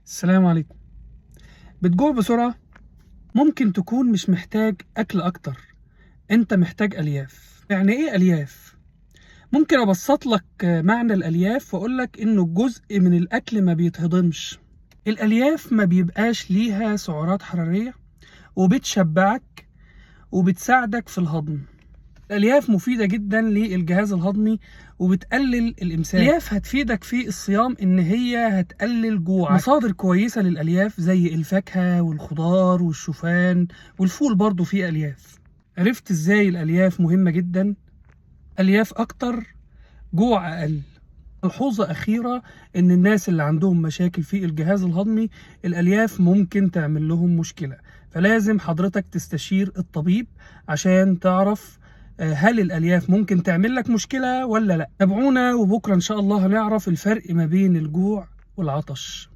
السلام عليكم. بتجوع بسرعة؟ ممكن تكون مش محتاج أكل أكتر، أنت محتاج ألياف. يعني إيه ألياف؟ ممكن أبسط لك معنى الألياف وأقول لك إنه جزء من الأكل ما بيتهضمش. الألياف ما بيبقاش ليها سعرات حرارية وبتشبعك وبتساعدك في الهضم. الألياف مفيدة جدا للجهاز الهضمي وبتقلل الإمساك. الألياف هتفيدك في الصيام إن هي هتقلل جوعك. مصادر كويسة للألياف زي الفاكهة والخضار والشوفان والفول برضو فيه ألياف. عرفت إزاي الألياف مهمة جدا؟ ألياف أكتر، جوع أقل. ملحوظة أخيرة إن الناس اللي عندهم مشاكل في الجهاز الهضمي الألياف ممكن تعمل لهم مشكلة، فلازم حضرتك تستشير الطبيب عشان تعرف هل الألياف ممكن تعمل لك مشكلة ولا لأ. تابعونا وبكرة إن شاء الله هنعرف الفرق ما بين الجوع والعطش.